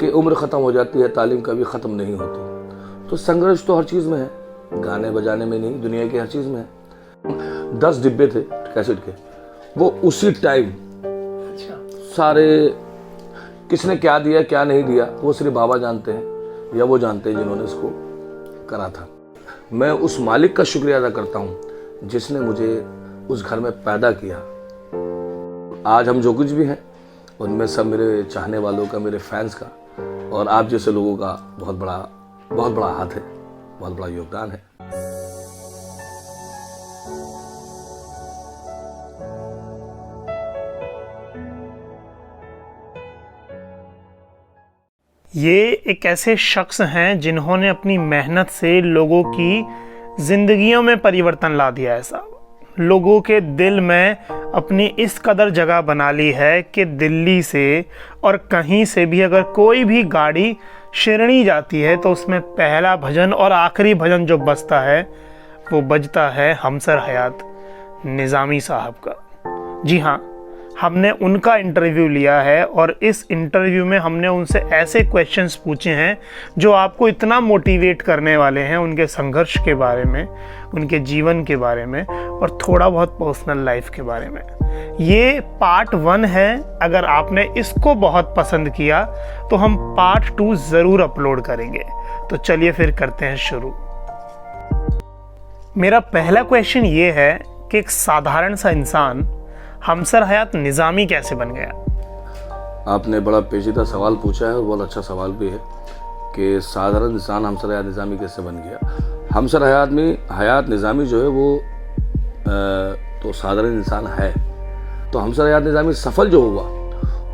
कि उम्र ख़त्म हो जाती है, तालीम कभी ख़त्म नहीं होती। तो संघर्ष तो हर चीज़ में है, गाने बजाने में नहीं, दुनिया की हर चीज़ में है। 10 डिब्बे थे कैसेट के, वो उसी टाइम सारे, किसने क्या दिया क्या नहीं दिया वो सिर्फ बाबा जानते हैं या वो जानते हैं जिन्होंने इसको करा था। मैं उस मालिक का शुक्रिया अदा करता हूँ जिसने मुझे उस घर में पैदा किया। आज हम जो कुछ भी हैं उनमें सब मेरे चाहने वालों का, मेरे फैंस का और आप जैसे लोगों का बहुत बड़ा हाथ है, बहुत बड़ा योगदान है। ये एक ऐसे शख्स हैं जिन्होंने अपनी मेहनत से लोगों की जिंदगियों में परिवर्तन ला दिया है साहब। लोगों के दिल में अपनी इस कदर जगह बना ली है कि दिल्ली से और कहीं से भी अगर कोई भी गाड़ी शिरणी जाती है तो उसमें पहला भजन और आखिरी भजन जो बजता है वो बजता है हमसर हयात निज़ामी साहब का। जी हाँ, हमने उनका इंटरव्यू लिया है और इस इंटरव्यू में हमने उनसे ऐसे क्वेश्चंस पूछे हैं जो आपको इतना मोटिवेट करने वाले हैं उनके संघर्ष के बारे में, उनके जीवन के बारे में और थोड़ा बहुत पर्सनल लाइफ के बारे में। ये पार्ट 1 है। अगर आपने इसको बहुत पसंद किया तो हम पार्ट 2 ज़रूर अपलोड करेंगे। तो चलिए फिर करते हैं शुरू। मेरा पहला क्वेश्चन ये है कि एक साधारण सा इंसान हमसर हयात निज़ामी कैसे बन गया? आपने बड़ा पेचीदा सवाल पूछा है और बहुत अच्छा सवाल भी है कि साधारण इंसान हमसर हयात निज़ामी कैसे बन गया। हमसर हयात निज़ामी जो है वो तो साधारण इंसान है। तो हमसर हयात निज़ामी सफल जो हुआ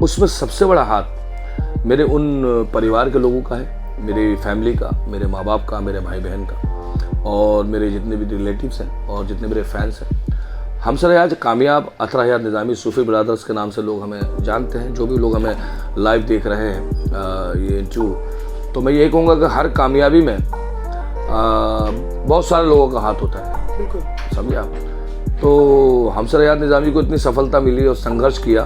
उसमें सबसे बड़ा हाथ मेरे उन परिवार के लोगों का है, मेरी फैमिली का, मेरे माँ बाप का, मेरे भाई बहन का और मेरे जितने भी रिलेटिव्स हैं और जितने मेरे फैंस हैं। हमसर हयात कामयाब अतरा हयात निज़ामी सूफ़ी ब्रदर्स के नाम से लोग हमें जानते हैं। जो भी लोग हमें लाइव देख रहे हैं ये इंटरव्यू, तो मैं यही कहूँगा कि हर कामयाबी में बहुत सारे लोगों का हाथ होता है। बिल्कुल, समझे आप। तो हमसर हयात निज़ामी को इतनी सफलता मिली और संघर्ष किया,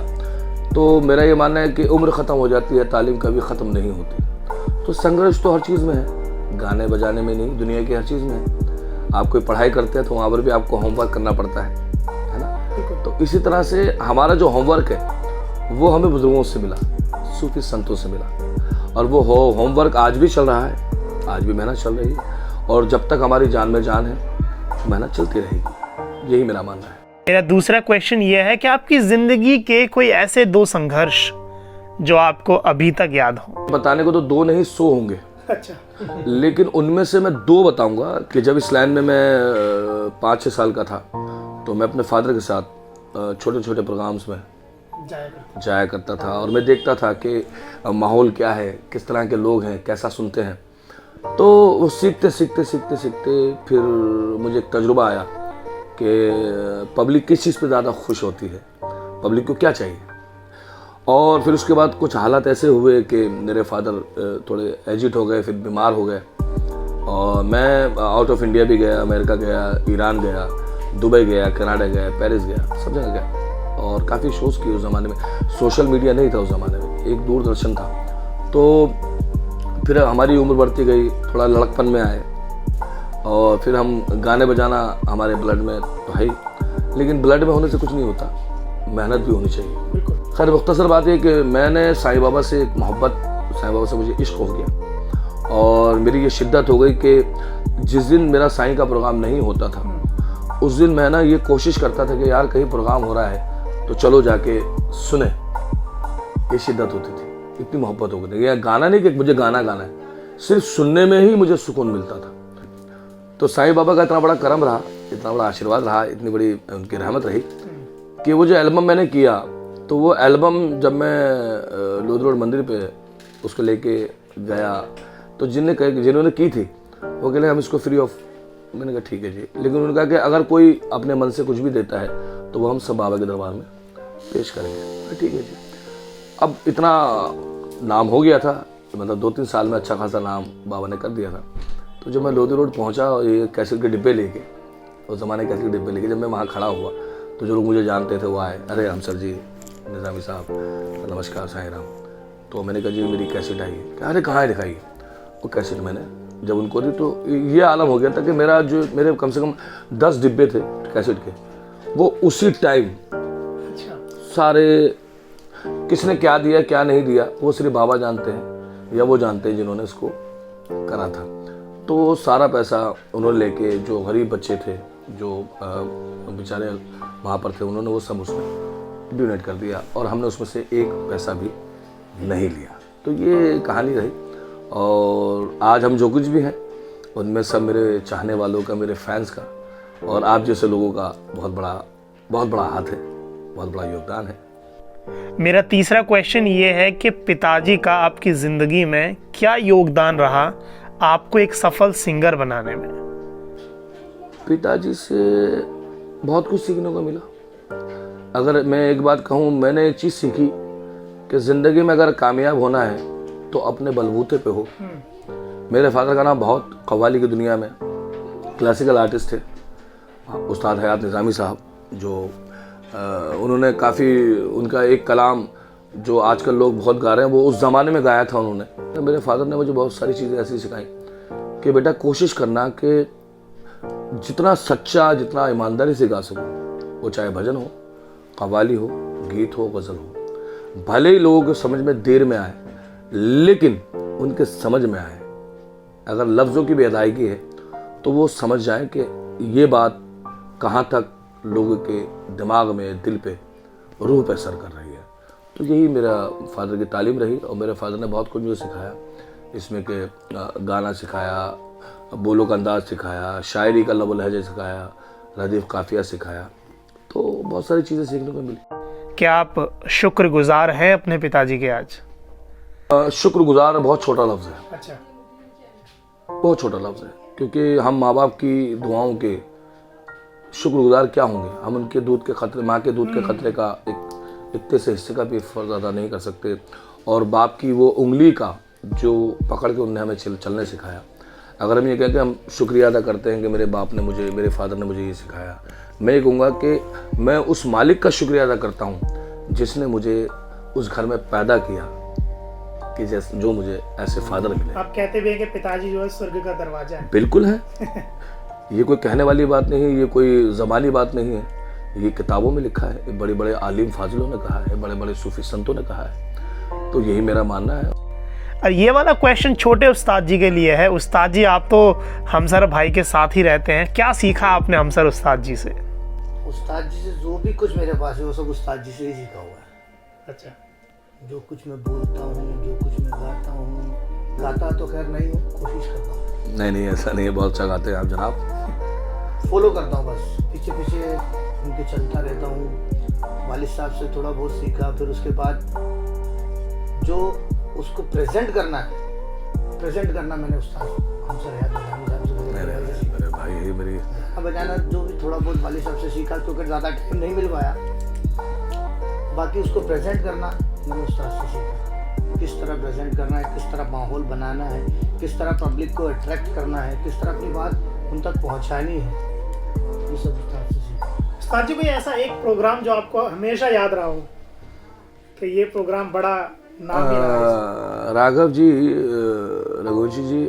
तो मेरा ये मानना है कि उम्र ख़त्म हो जाती है, तालीम कभी ख़त्म नहीं होती। तो संघर्ष तो हर चीज़ में है, गाने बजाने में नहीं, दुनिया की हर चीज़ में है। आप कोई पढ़ाई करते हैं तो वहाँ पर भी आपको होमवर्क करना पड़ता है ना। तो इसी तरह से हमारा जो होमवर्क है वो हमें बुजुर्गों से मिला, सूफी संतों से मिला और वो होमवर्क आज भी चल रहा है, आज भी मेहनत चल रही है और जब तक हमारी जान में जान है मेहनत चलती रहेगी। यही मेरा मानना है। मेरा दूसरा क्वेश्चन ये है कि आपकी ज़िंदगी के कोई ऐसे 2 संघर्ष जो आपको अभी तक याद हो? बताने को तो 2 नहीं 100 होंगे। अच्छा। लेकिन उनमें से मैं 2 बताऊंगा कि जब इस लाइन में मैं 5-6 साल का था तो मैं अपने फादर के साथ छोटे छोटे प्रोग्राम्स में जाया करता था और मैं देखता था कि माहौल क्या है, किस तरह के लोग हैं, कैसा सुनते हैं। तो वो सीखते फिर मुझे एक तजुर्बा आया कि पब्लिक किस चीज़ पे ज़्यादा खुश होती है, पब्लिक को क्या चाहिए। और फिर उसके बाद कुछ हालात ऐसे हुए कि मेरे फादर थोड़े एजिट हो गए, फिर बीमार हो गए और मैं आउट ऑफ इंडिया भी गया, अमेरिका गया, ईरान गया, दुबई गया, कनाडा गया, पेरिस गया, सब जगह गया और काफ़ी शोज़ किए। उस ज़माने में सोशल मीडिया नहीं था, उस ज़माने में एक दूरदर्शन था। तो फिर हमारी उम्र बढ़ती गई, थोड़ा लड़कपन में आए और फिर हम गाने बजाना हमारे ब्लड में तो है ही, लेकिन ब्लड में होने से कुछ नहीं होता, मेहनत भी होनी चाहिए। खैर मुख्तसर बात है कि मैंने साईं बाबा से एक मोहब्बत, साईं बाबा से मुझे इश्क हो गया और मेरी ये शिद्दत हो गई कि जिस दिन मेरा साईं का प्रोग्राम नहीं होता था उस दिन मैं ना ये कोशिश करता था कि यार कहीं प्रोग्राम हो रहा है तो चलो जाके सुने। ये शिद्दत होती थी, इतनी मोहब्बत हो गई। ये गाना नहीं कि मुझे गाना है, सिर्फ सुनने में ही मुझे सुकून मिलता था। तो साईं बाबा का इतना बड़ा करम रहा, इतना बड़ा आशीर्वाद रहा, इतनी बड़ी उनकी रहमत रही कि वो जो एल्बम मैंने किया, तो वो एल्बम जब मैं लोधी रोड मंदिर पे उसको लेके गया तो जिन्होंने की थी वो कह रहे हम इसको फ्री ऑफ। मैंने कहा ठीक है जी, लेकिन उन्होंने कहा कि अगर कोई अपने मन से कुछ भी देता है तो वो हम सब बाबा के दरबार में पेश करेंगे। ठीक है जी। अब इतना नाम हो गया था, मतलब 2-3 साल में अच्छा खासा नाम बाबा ने कर दिया था। तो जब मैं लोधी रोड पहुंचा और ये कैसेट के डिब्बे लेके, उस ज़माने कैसेट के डिब्बे लेके जब मैं वहाँ खड़ा हुआ तो जो लोग मुझे जानते थे वो आए, अरे हमसर जी, निज़ामी साहब, नमस्कार साईं राम। तो मैंने कहा जी मेरी कैसेट आई है। क्या अरे कहाँ है दिखाई? वो कैसेट मैंने जब उनको दी तो ये आलम हो गया था कि मेरे कम से कम 10 डिब्बे थे कैसेट के, वो उसी टाइम सारे, किसने क्या दिया क्या नहीं दिया वो सिर्फ बाबा जानते हैं या वो जानते हैं जिन्होंने इसको करा था। तो सारा पैसा उन्होंने लेके, जो गरीब बच्चे थे जो बेचारे वहाँ पर थे, उन्होंने वो सब उसमें डोनेट कर दिया और हमने उसमें से एक पैसा भी नहीं लिया। तो ये कहानी रही। और आज हम जो कुछ भी हैं उनमें सब मेरे चाहने वालों का, मेरे फैंस का और आप जैसे लोगों का बहुत बड़ा हाथ है, बहुत बड़ा योगदान है। मेरा तीसरा क्वेश्चन ये है कि पिताजी का आपकी ज़िंदगी में क्या योगदान रहा आपको एक सफल सिंगर बनाने में? पिताजी से बहुत कुछ सीखने को मिला। अगर मैं एक बात कहूँ, मैंने एक चीज़ सीखी कि ज़िंदगी में अगर कामयाब होना है तो अपने बलबूते पे हो। मेरे फादर का नाम बहुत कव्वाली की दुनिया में क्लासिकल आर्टिस्ट थे, उस्ताद हयात निज़ामी साहब, जो उन्होंने काफ़ी, उनका एक कलाम जो आजकल लोग बहुत गा रहे हैं वो उस ज़माने में गाया था उन्होंने। मेरे फादर ने मुझे बहुत सारी चीज़ें ऐसी सिखाई कि बेटा कोशिश करना कि जितना सच्चा, जितना ईमानदारी से गा सको, वो चाहे भजन हो, कव्वाली हो, गीत हो, गज़ल हो, भले ही लोगों को समझ में देर में आए लेकिन उनके समझ में आए। अगर लफ्ज़ों की भी अदायगी है तो वो समझ जाएं कि ये बात कहाँ तक लोगों के दिमाग में, दिल पे, रूह पे असर कर रही है। तो यही मेरा फादर की तालीम रही और मेरे फादर ने बहुत कुछ मुझे सिखाया, इसमें कि गाना सिखाया, बोलो का अंदाज सिखाया, शायरी का लव लहजा सिखाया, रदीफ काफिया सिखाया। तो बहुत सारी चीज़ें सीखने को मिली। क्या आप शुक्रगुजार हैं अपने पिताजी के आज? शुक्रगुजार बहुत छोटा लफ्ज़ है। अच्छा। बहुत छोटा लफ्ज़ है, क्योंकि हम माँ बाप की दुआओं के शुक्रगुजार क्या होंगे? हम उनके दूध के खतरे, माँ के दूध के खतरे का एक इतने से हिस्से का भी फ़र्ज अदा नहीं कर सकते। और बाप की वो उंगली का जो पकड़ के उन्होंने हमें चलने सिखाया। अगर हम ये कहें कि हम शुक्रिया अदा करते हैं कि मेरे बाप ने मुझे, मेरे फादर ने मुझे ये सिखाया, मैं ये कहूँगा कि मैं उस मालिक का शुक्रिया अदा करता हूँ जिसने मुझे उस घर में पैदा किया, कि जैसे जो मुझे ऐसे फादर मिले। आप कहते भी हैं कि पिताजी जो है स्वर्ग का दरवाजा है। बिल्कुल है। ये कोई कहने वाली बात नहीं है, ये कोई ज़बानी बात नहीं है, ये किताबों में लिखा है, बड़े बड़े आलिम फाजिलों ने कहा है, बड़े बड़े सूफी संतों ने कहा है। तो यही मेरा मानना है। और ये वाला क्वेश्चन छोटे उस्ताद जी के लिए है। उस्ताद जी, आप तो हमसर भाई के साथ ही रहते हैं, क्या सीखा आपने हमसर उस्ताद जी से? उस्ताद जी से जो भी कुछ मेरे पास है वो सब उस्ताद जी से ही सीखा हुआ है। अच्छा। जो कुछ मैं बोलता हूँ, जो कुछ मैं गाता तो खैर नहीं हूँ, कोशिश करता हूँ। नहीं ऐसा नहीं है, बहुत अच्छा गाते हैं आप जनाब। फॉलो करता हूँ, बस पीछे पीछे उनके चलता रहता हूँ। वालिद साहब से थोड़ा बहुत सीखा, फिर उसके बाद जो उसको प्रेजेंट करना मैंने उस्ताद हमसर हयात निज़ामी साहब से, मेरे भाई है मेरी। बजाना जो भी थोड़ा बहुत वालिद साहब से सीखा, क्योंकि ज़्यादा टाइम नहीं मिल पाया। बाकी उसको प्रेजेंट करना मैंने उस्ताद से सीखा, किस तरह प्रेजेंट करना है, किस तरह माहौल बनाना है, किस तरह पब्लिक को अट्रैक्ट करना है, किस तरह अपनी बात उन तक पहुंचानी है, ये सब उस्ताद से सीखा। उस्ताद जी, कोई ऐसा एक प्रोग्राम जो आपको हमेशा याद रहा हो कि ये प्रोग्राम बड़ा नाम भी रहा है? राघव जी, रघुवंशी जी,